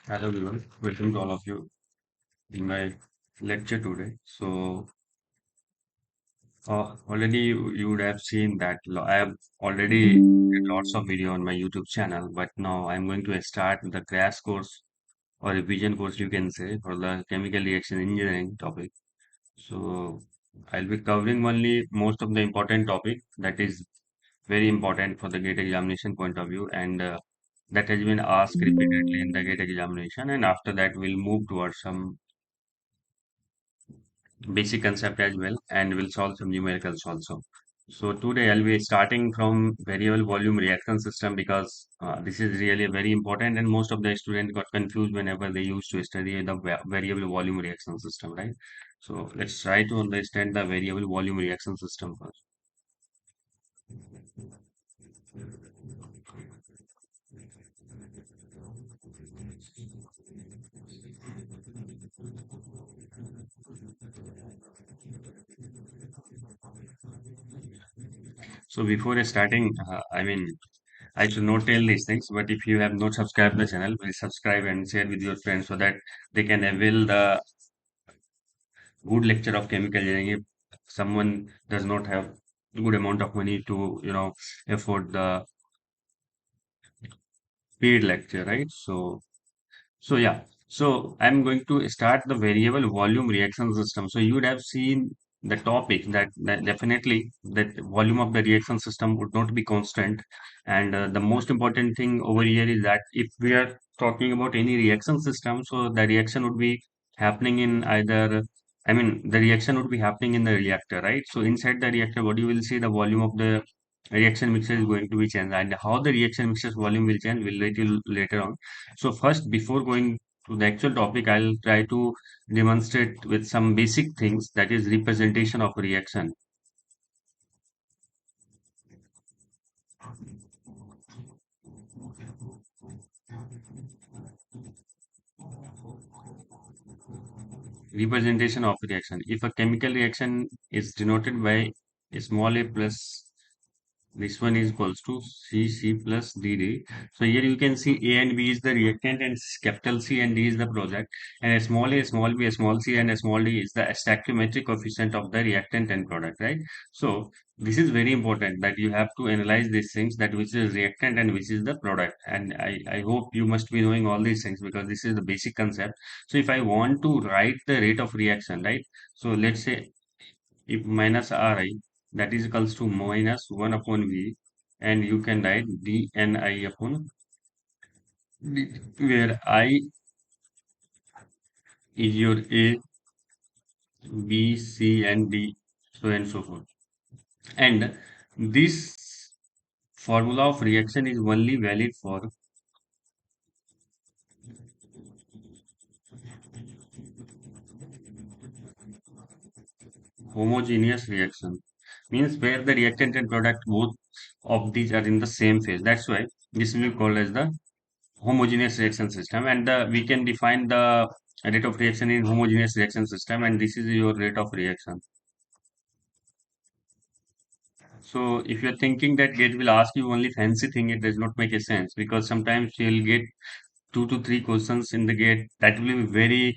Hello everyone, welcome to all of you in my lecture today. Already you would have seen that I have already did lots of video on my YouTube channel, but now I'm going to start the crash course or revision course you can say for the chemical reaction engineering topic. So I'll be covering only most of the important topic that is very important for the GATE examination point of view and that has been asked repeatedly in the GATE examination, and after that we'll move towards some basic concept as well, and we'll solve some numericals also. So today I'll be starting from variable volume reaction system because this is really very important, and most of the students got confused whenever they used to study the variable volume reaction system, right? So let's try to understand the variable volume reaction system first. So before starting, I should not tell these things, but if you have not subscribed the channel, please subscribe and share with your friends so that they can avail the good lecture of chemical engineering. If someone does not have good amount of money to, afford the paid lecture, right? So yeah, so I'm going to start the variable volume reaction system. So you would have seen the topic that definitely that volume of the reaction system would not be constant. And the most important thing over here is that if we are talking about any reaction system, so the reaction would be happening in either, the reaction would be happening in the reactor, right? So inside the reactor, what you will see the volume of the reaction mixture is going to be changed, and how the reaction mixture volume will change, we'll let you later on. So first, before going to the actual topic, I'll try to demonstrate with some basic things, that is representation of reaction. Representation of reaction. If a chemical reaction is denoted by a small a plus, this one is equals to C plus DD. So here you can see A and B is the reactant and capital C and D is the product. And a, small b, a small c and a small d is the stoichiometric coefficient of the reactant and product, right? So this is very important that you have to analyze these things, that which is reactant and which is the product. And I hope you must be knowing all these things because this is the basic concept. So if I want to write the rate of reaction, right? So let's say if minus Ri, that is equals to minus 1 upon V, and you can write dNi upon d, where I is your A, B, C, and D, so and so forth. And this formula of reaction is only valid for homogeneous reaction, means where the reactant and product both of these are in the same phase. That's why this will be called as the homogeneous reaction system, and we can define the rate of reaction in homogeneous reaction system, and this is your rate of reaction. So if you're thinking that gate will ask you only fancy thing, it does not make a sense, because sometimes you'll get 2 to 3 questions in the gate that will be very,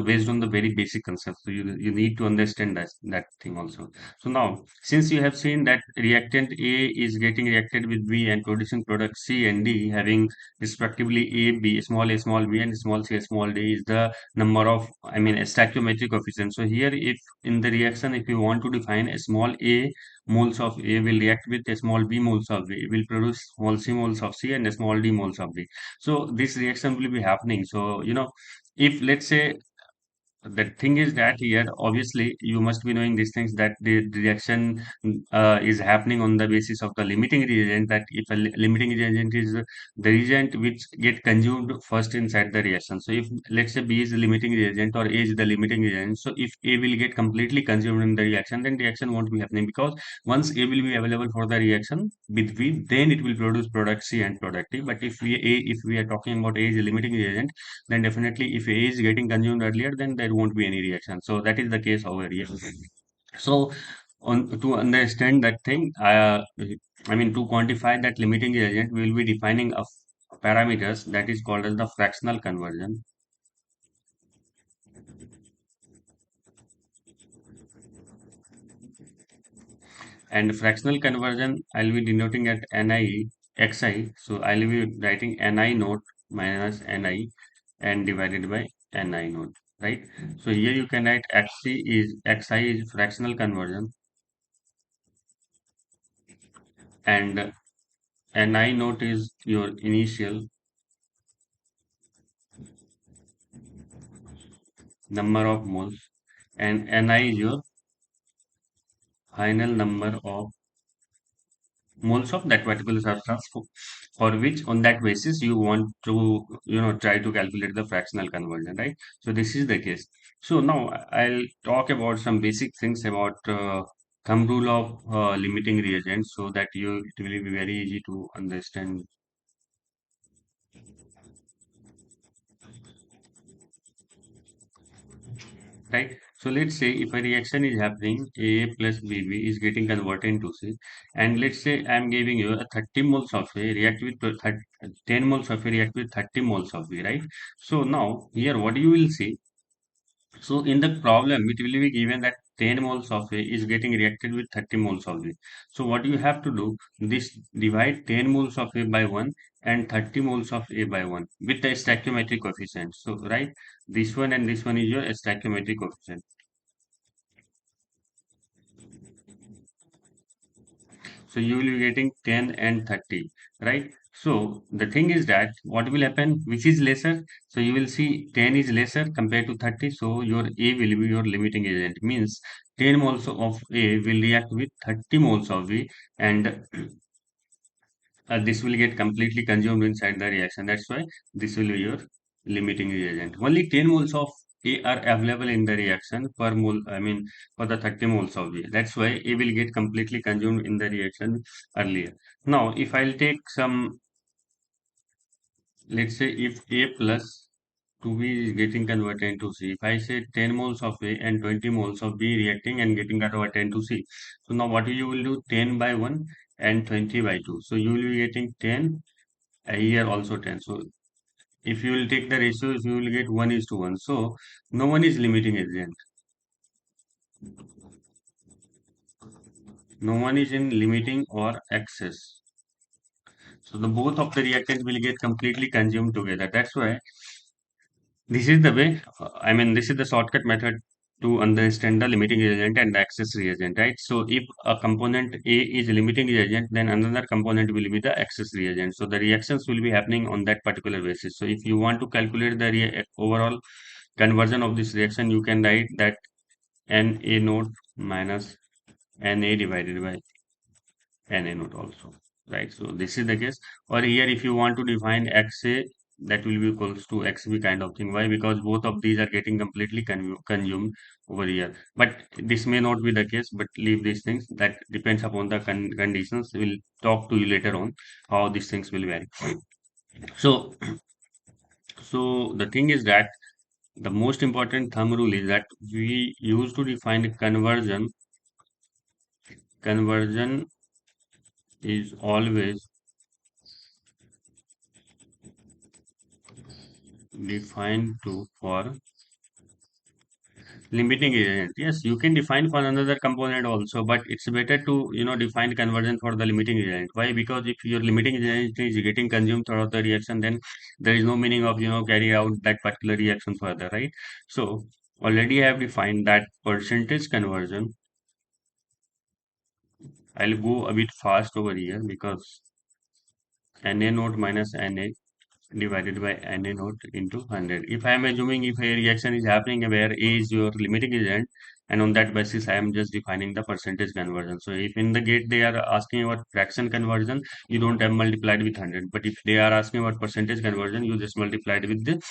based on the very basic concept. So you need to understand that thing also. So now, since you have seen that reactant A is getting reacted with B and producing product C and D, having respectively a, small b, and small c, small d, is the number of, a stoichiometric coefficient. So here, if in the reaction, if you want to define a small a moles of A will react with a small b moles of B, will produce small c moles of C and a small d moles of D. So this reaction will be happening. So, if let's say the thing is that here, obviously, you must be knowing these things, that the reaction is happening on the basis of the limiting reagent. That if a limiting reagent is the reagent which get consumed first inside the reaction. So if let's say B is the limiting reagent or A is the limiting reagent, so if A will get completely consumed in the reaction, then reaction won't be happening, because once A will be available for the reaction with B, then it will produce product C and product D. But if we are talking about A is a limiting reagent, then definitely if A is getting consumed earlier, then there won't be any reaction. So that is the case over here. So on to understand that thing, to quantify that limiting reagent, we will be defining a parameters that is called as the fractional conversion. And fractional conversion, I'll be denoting at Ni xi. So I'll be writing Ni naught minus Ni and divided by Ni naught, right? So here you can write xi is fractional conversion, and Ni naught is your initial number of moles, and Ni is your final number of moles of that particular substance for which on that basis you want to try to calculate the fractional conversion, right? So this is the case. So now I'll talk about some basic things about thumb rule of limiting reagents so that you it will be very easy to understand, right? So let's say if a reaction is happening, A plus BB is getting converted into C, and let's say I'm giving you a 30 moles of A react with 10 moles of A react with 30 moles of B, right? So now here what you will see, so in the problem it will be given that 10 moles of A is getting reacted with 30 moles of B. So what you have to do, this divide 10 moles of A by 1 and 30 moles of A by 1 with the stoichiometric coefficient. So right, this one and this one is your stoichiometric coefficient. So you will be getting 10 and 30, right? So the thing is that what will happen, which is lesser? So you will see 10 is lesser compared to 30. So your A will be your limiting agent. Means 10 moles of A will react with 30 moles of B, and this will get completely consumed inside the reaction. That's why this will be your limiting reagent. Only 10 moles of A are available in the reaction per mole, I mean, for the 30 moles of A. That's why A will get completely consumed in the reaction earlier. Now, if I'll take some, let's say if A plus 2B is getting converted into C. If I say 10 moles of A and 20 moles of B reacting and getting converted into C. So now what you will do, 10 by 1 and 20 by 2. So you will be getting 10, here also 10. So if you will take the ratios, you will get 1 is to 1. So no one is limiting agent. No one is in limiting or excess. So the both of the reactants will get completely consumed together. That's why this is the way, I mean, this is the shortcut method to understand the limiting reagent and the excess reagent, right? So if a component A is limiting reagent, then another component will be the excess reagent. So the reactions will be happening on that particular basis. So if you want to calculate the overall conversion of this reaction, you can write that Na naught minus Na divided by Na naught also, right? So this is the case. Or here, if you want to define Xa, that will be equals to Xb kind of thing. Why? Because both of these are getting completely consumed over here. But this may not be the case, but leave these things. That depends upon the conditions. We'll talk to you later on how these things will vary. So, so the thing is that the most important thumb rule is that we use to define conversion. Conversion is always defined to for limiting agent. Yes, you can define for another component also, but it's better to define conversion for the limiting agent. Why? Because if your limiting agent is getting consumed throughout the reaction, then there is no meaning of carry out that particular reaction further, right? So already I have defined that percentage conversion. I'll go a bit fast over here because Na naught minus Na divided by Na naught into 100. If I am assuming if a reaction is happening where A is your limiting agent, and on that basis I am just defining the percentage conversion. So if in the gate they are asking about fraction conversion, you don't have multiplied with 100. But if they are asking about percentage conversion, you just multiplied with the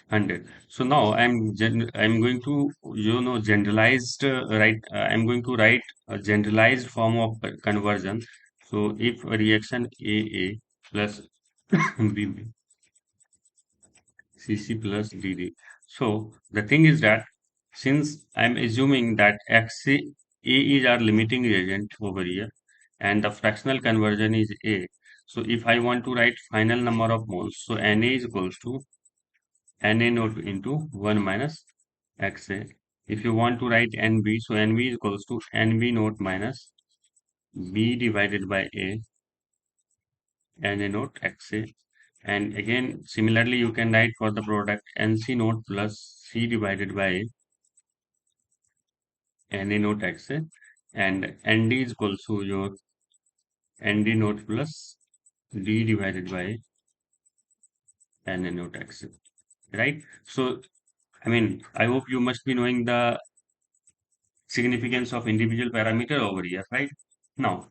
100. So now I'm going to generalized I'm going to write a generalized form of conversion. So if a reaction AA plus BB CC plus DD. So the thing is that since I'm assuming that XA A is our limiting reagent over here and the fractional conversion is A. So if I want to write final number of moles, so Na is equals to Na naught into 1 minus Xa. If you want to write Nb, so Nb is equals to Nb naught minus B divided by A, Na naught Xa. And again, similarly, you can write for the product Nc naught plus C divided by Na naught Xa. And Nd is equals to your Nd naught plus D divided by Na naught Xa. Right? So, I mean, I hope you must be knowing the significance of individual parameter over here, right? Now,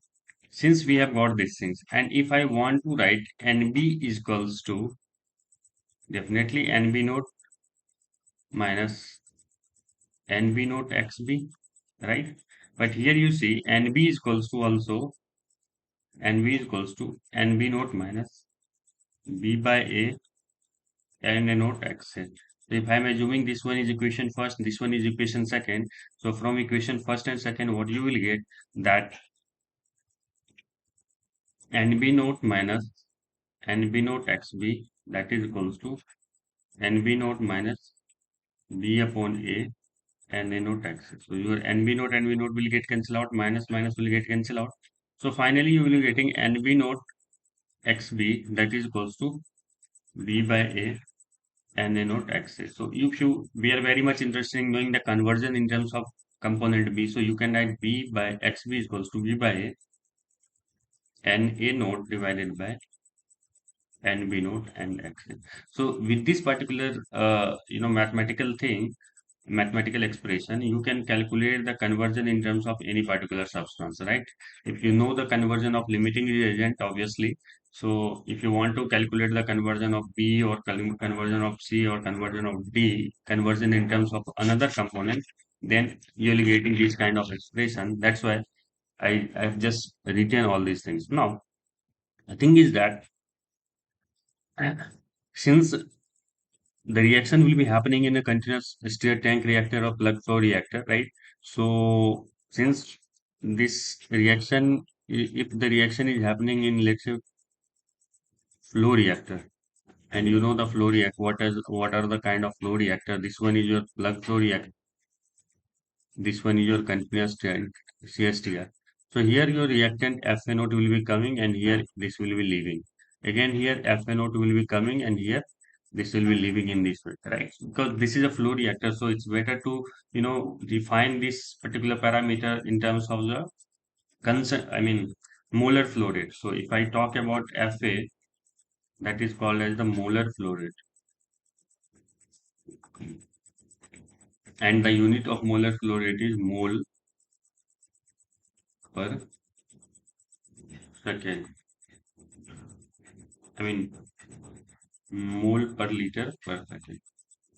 since we have got these things, and if I want to write NB is equals to definitely NB naught minus NB naught XB, right? But here you see NB is equals to also NB is equals to NB naught minus B by A and a naught XA. So if I am assuming this one is equation first, this one is equation second. So from equation first and second, what you will get that NB naught minus NB naught XB that is equals to NB naught minus B upon A and A naught X. So your NB naught and V naught will get cancel out, minus minus will get cancel out. So finally you will be getting NB naught XB that is equals to B by A and A naught XA. So if you we are very much interested in knowing the conversion in terms of component B. So you can write B by XB is equals to B by A and A naught divided by and B naught and X. So with this particular mathematical thing, mathematical expression, you can calculate the conversion in terms of any particular substance, right? If you know the conversion of limiting reagent, obviously. So if you want to calculate the conversion of B or conversion of C or conversion of D, conversion in terms of another component, then you'll be getting this kind of expression. That's why I've just written all these things. Now, the thing is that since the reaction will be happening in a continuous stir tank reactor or plug flow reactor, right? So since this reaction, if the reaction is happening in, let's say, flow reactor, and you know the flow reactor, what are the kind of flow reactor? This one is your plug flow reactor. This one is your continuous tank CSTR. So here your reactant FNO2 will be coming and here this will be leaving. Again here FNO2 will be coming and here this will be leaving in this way, right? Because this is a flow reactor, so it's better to, define this particular parameter in terms of the molar flow rate. So if I talk about FA, that is called as the molar flow rate. And the unit of molar flow rate is mole per second. I mean, mole per liter per second,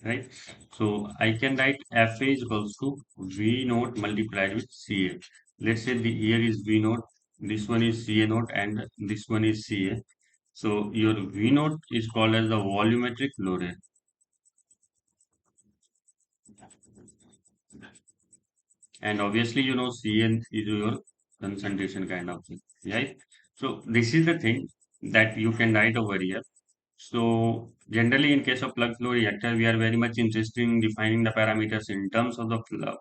right? So I can write FA is equals to V naught multiplied with CA. Let's say the here is V naught, this one is CA naught, and this one is CA. So your V naught is called as the volumetric flow rate. And obviously, CN is your concentration kind of thing, right? So this is the thing that you can write over here. So generally, in case of plug flow reactor, we are very much interested in defining the parameters in terms of the flow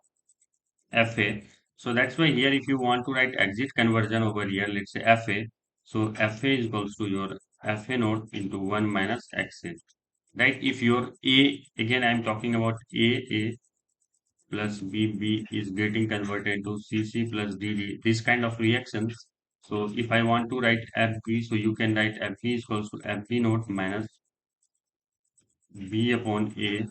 FA. So that's why here, if you want to write exit conversion over here, let's say FA. So FA is equals to your FA naught into 1 minus XA, right? If your A, again, I'm talking about A plus BB is getting converted to CC plus DD, this kind of reactions. So if I want to write FB, so you can write FB is equals to FB naught minus B upon A,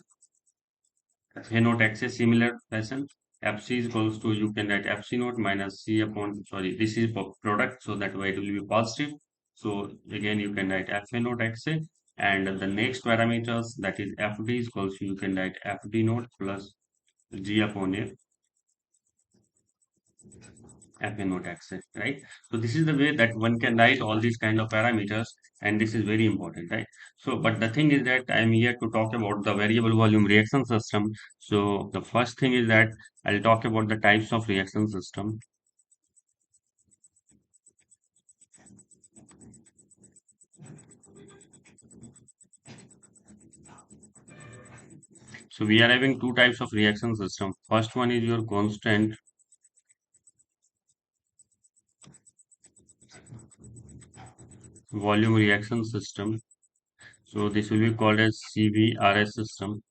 F A naught X a similar fashion. FC is equals to, you can write FC naught minus C upon, sorry, this is product, so that way it will be positive. So again, you can write FA naught XA, and the next parameters, that is FD is equals to, you can write FD naught plus G upon A, FA naught XA, right? So this is the way that one can write all these kind of parameters, and this is very important, right? So, but the thing is that I'm here to talk about the variable volume reaction system. So the first thing is that I'll talk about the types of reaction system. So we are having two types of reaction system. First one is your constant volume reaction system. So this will be called as CVRS system.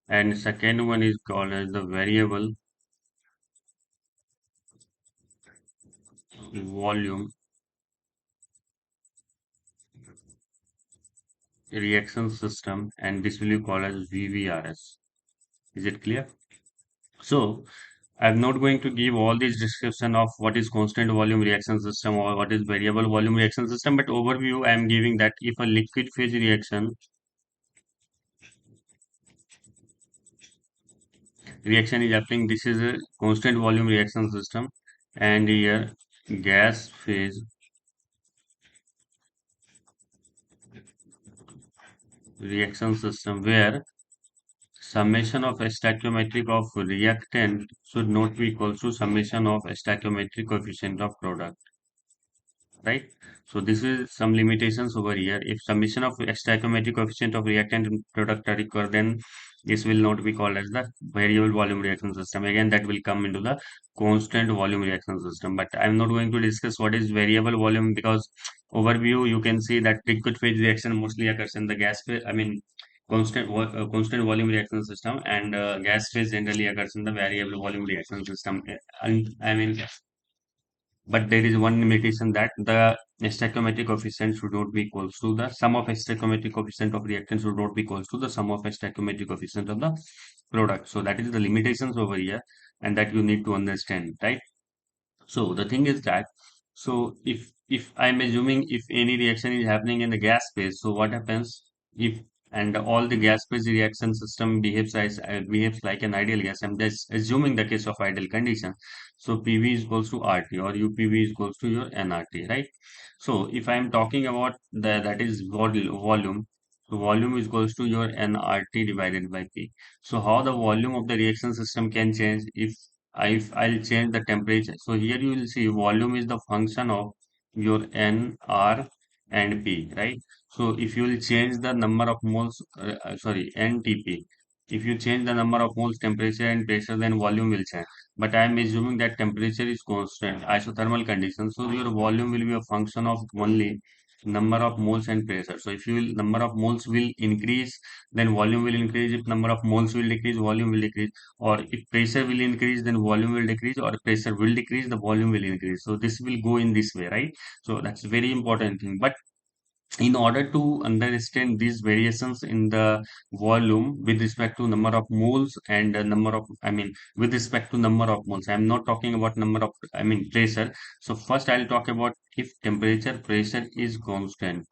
And second one is called as the variable volume reaction system, and this will be called as VVRS. Is it clear? So I'm not going to give all this description of what is constant volume reaction system or what is variable volume reaction system, but overview I am giving that if a liquid phase reaction is happening, this is a constant volume reaction system, and here gas phase reaction system where summation of stoichiometric of reactant should not be equal to summation of stoichiometric coefficient of product, right? So this is some limitations over here. If summation of stoichiometric coefficient of reactant and product are required, then this will not be called as the variable volume reaction system. Again, that will come into the constant volume reaction system. But I'm not going to discuss what is variable volume because overview you can see that liquid phase reaction mostly occurs in the gas phase. I mean constant volume reaction system, and gas phase generally occurs in the variable volume reaction system. And I mean but there is one limitation that the stoichiometric coefficient should not be equal to the sum of stoichiometric coefficient of reactant should not be equal to the sum of stoichiometric coefficient of the product. So that is the limitations over here, and that you need to understand, right? So the thing is that, so if I'm assuming if any reaction is happening in the gas phase, so what happens if and all the gas phase reaction system behaves like an ideal gas. I'm just assuming the case of ideal condition. So PV is equals to RT or UPV is equals to your nRT, right? So if I'm talking about that is volume, so volume is equals to your nRT divided by P. So how the volume of the reaction system can change if I'll change the temperature. So here you will see volume is the function of your N, R, and P, right? So if you will change the number of moles, sorry, NTP, if you change the number of moles, temperature and pressure, then volume will change. But I am assuming that temperature is constant, isothermal condition. So your volume will be a function of only number of moles and pressure. So if you will, number of moles will increase, then volume will increase. If number of moles will decrease, volume will decrease. Or if pressure will increase, then volume will decrease. Or if pressure will decrease, the volume will increase. So this will go in this way, right? So that's a very important thing. But in order to understand these variations in the volume with respect to number of moles and number of, I mean, with respect to number of moles, I'm not talking about number of, I mean, pressure. So first I'll talk about if temperature pressure is constant.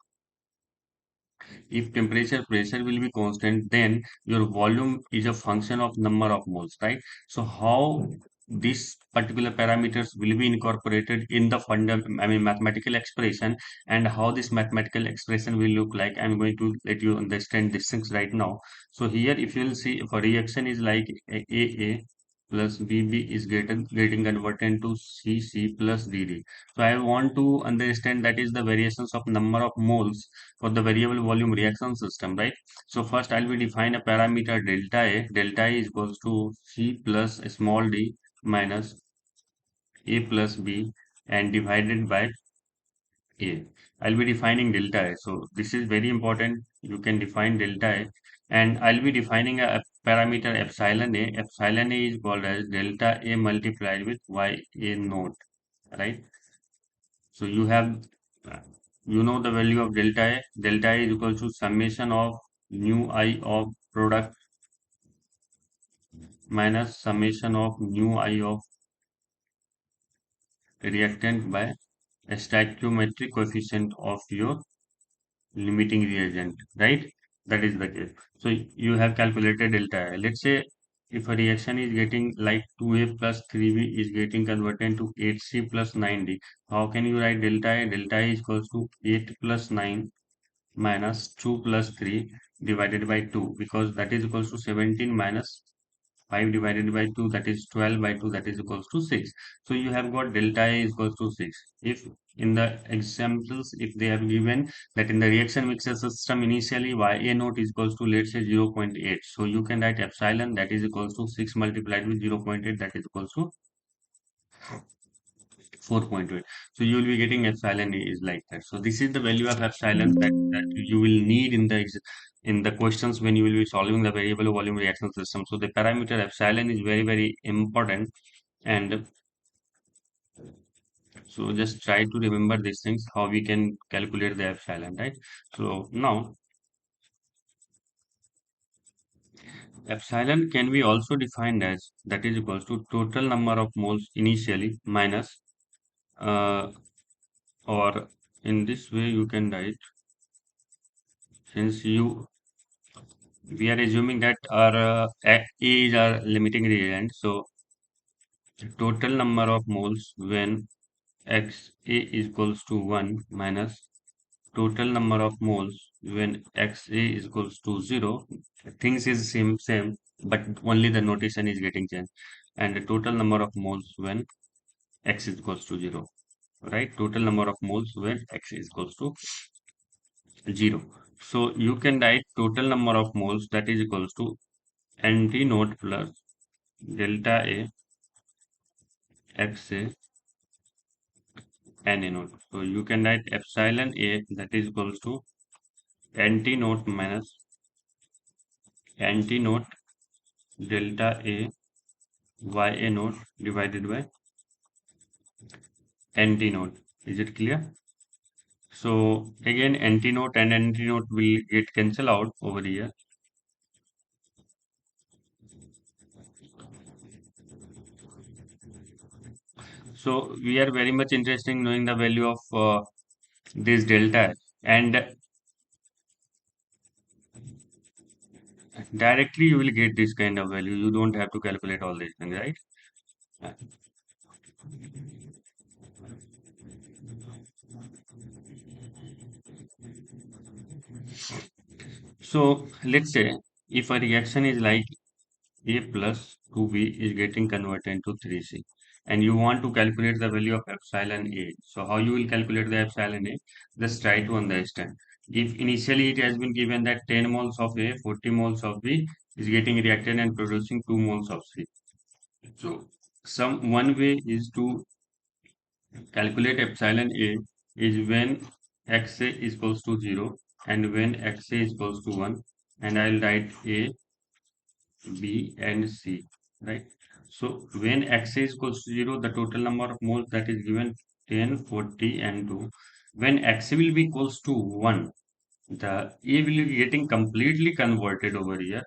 If temperature pressure will be constant, then your volume is a function of number of moles, right? So how these particular parameters will be incorporated in the I mean mathematical expression, and how this mathematical expression will look like, I'm going to let you understand these things right now. So here if you will see, if a reaction is like AA plus BB is getting converted to CC plus DD. So I want to understand that is the variations of number of moles for the variable volume reaction system, right? So first I'll be define a parameter delta A. Delta A is equals to C plus small d minus A plus B and divided by A. I'll be defining delta A. So this is very important. You can define delta A, and I'll be defining a parameter epsilon A. Epsilon A is called as delta A multiplied with YA naught, right? So you have, uh, you know the value of delta A. Delta A is equal to summation of nu I of product minus summation of nu I of reactant by a stoichiometric coefficient of your limiting reagent, right? That is the case. So you have calculated delta A. Let's say if a reaction is getting like 2A plus 3B is getting converted to 8C plus 9D, how can you write delta A? Delta A is equals to 8 plus 9 minus 2 plus 3 divided by 2, because that is equals to 17 minus 5 divided by 2, that is 12 by 2, that is equals to 6. So you have got delta A is equals to 6. If in the examples, if they have given that in the reaction mixture system initially Ya naught is equals to, let's say, 0.8. So you can write epsilon, that is equals to 6 multiplied with 0.8, that is equals to 4.8. So you will be getting epsilon A is like that. So this is the value of epsilon that you will need in in the questions when you will be solving the variable volume reaction system. So the parameter epsilon is very, very important. And so just try to remember these things, how we can calculate the epsilon, right? So now epsilon can be also defined as that is equals to total number of moles initially minus uh, or in this way you can write, since you we are assuming that our A is our limiting reagent. So total number of moles when Xa is equals to 1 minus total number of moles when Xa is equals to 0. Things is same, but only the notation is getting changed. And the total number of moles when X is equals to 0, right? Total number of moles when X is equals to 0. So you can write total number of moles that is equals to NT naught plus delta A Xa Na naught. So you can write epsilon A that is equals to NT naught minus NT naught delta A Ya naught divided by NT naught. Is it clear? So again NT naught and NT naught will get cancelled out over here. So we are very much interested in knowing the value of this delta, and directly you will get this kind of value. You don't have to calculate all these things, right? So let's say if a reaction is like A plus 2B is getting converted into 3C, and you want to calculate the value of epsilon A. So how you will calculate the epsilon A? Just try to understand. If initially it has been given that 10 moles of A, 40 moles of B is getting reacted and producing 2 moles of C. So some one way is to calculate epsilon A is when Xa is equals to 0 and when Xa is equals to 1, and I'll write A, B and C, right? So when Xa is equals to 0, the total number of moles that is given 10, 40 and 2. When Xa will be equals to 1, the A will be getting completely converted over here.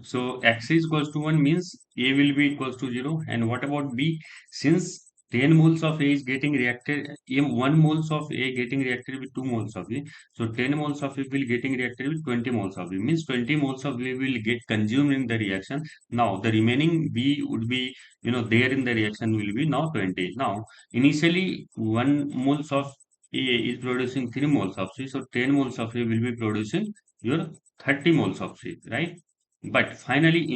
So X is equals to 1 means A will be equals to 0. And what about B? Since 10 moles of A is getting reacted, 1 moles of A getting reacted with 2 moles of B. So 10 moles of A will getting reacted with 20 moles of B. Means 20 moles of B will get consumed in the reaction. Now the remaining B would be, there in the reaction will be now 20. Now initially 1 moles of A is producing 3 moles of C. So 10 moles of A will be producing your 30 moles of C, right? But finally,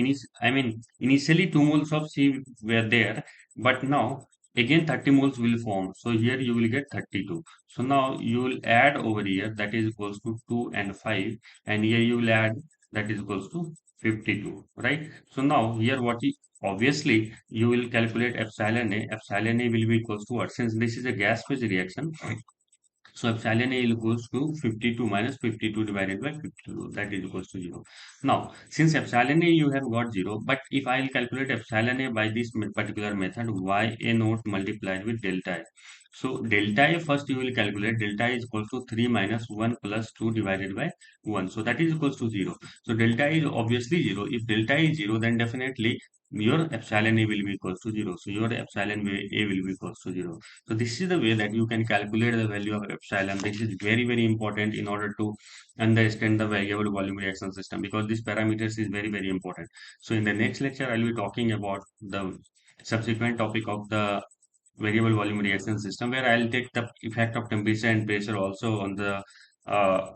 initially 2 moles of C were there, but now again 30 moles will form. So here you will get 32. So now you will add over here, that is equals to 2 and 5, and here you will add, that is equals to 52, right? So now here obviously you will calculate epsilon A. Epsilon A will be equals to what? Since this is a gas phase reaction, so epsilon A equals to 52 minus 52 divided by 52, that is equals to 0. Now, since epsilon A you have got 0, but if I will calculate epsilon A by this particular method, Ya naught multiplied with delta A. So delta A first you will calculate, delta A is equals to 3 minus 1 plus 2 divided by 1. So that is equals to 0. So delta A is obviously 0. If delta A is 0, then definitely your epsilon A will be equals to 0. So your epsilon A will be equals to 0. So this is the way that you can calculate the value of epsilon. This is very, very important in order to understand the variable volume reaction system, because this parameters is very, very important. So in the next lecture, I'll be talking about the subsequent topic of the variable volume reaction system, where I'll take the effect of temperature and pressure also on the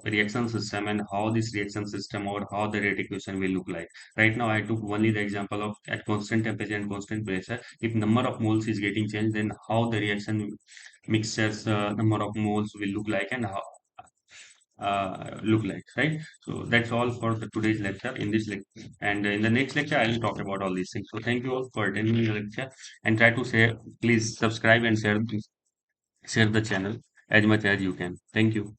reaction system and how this reaction system or how the rate equation will look like. Right now, I took only the example of at constant temperature and constant pressure. If number of moles is getting changed, then how the reaction mixtures number of moles will look like and how look like, right? So that's all for the today's lecture in this lecture. And in the next lecture, I will talk about all these things. So thank you all for attending the lecture and try to share. Please subscribe and share the channel as much as you can. Thank you.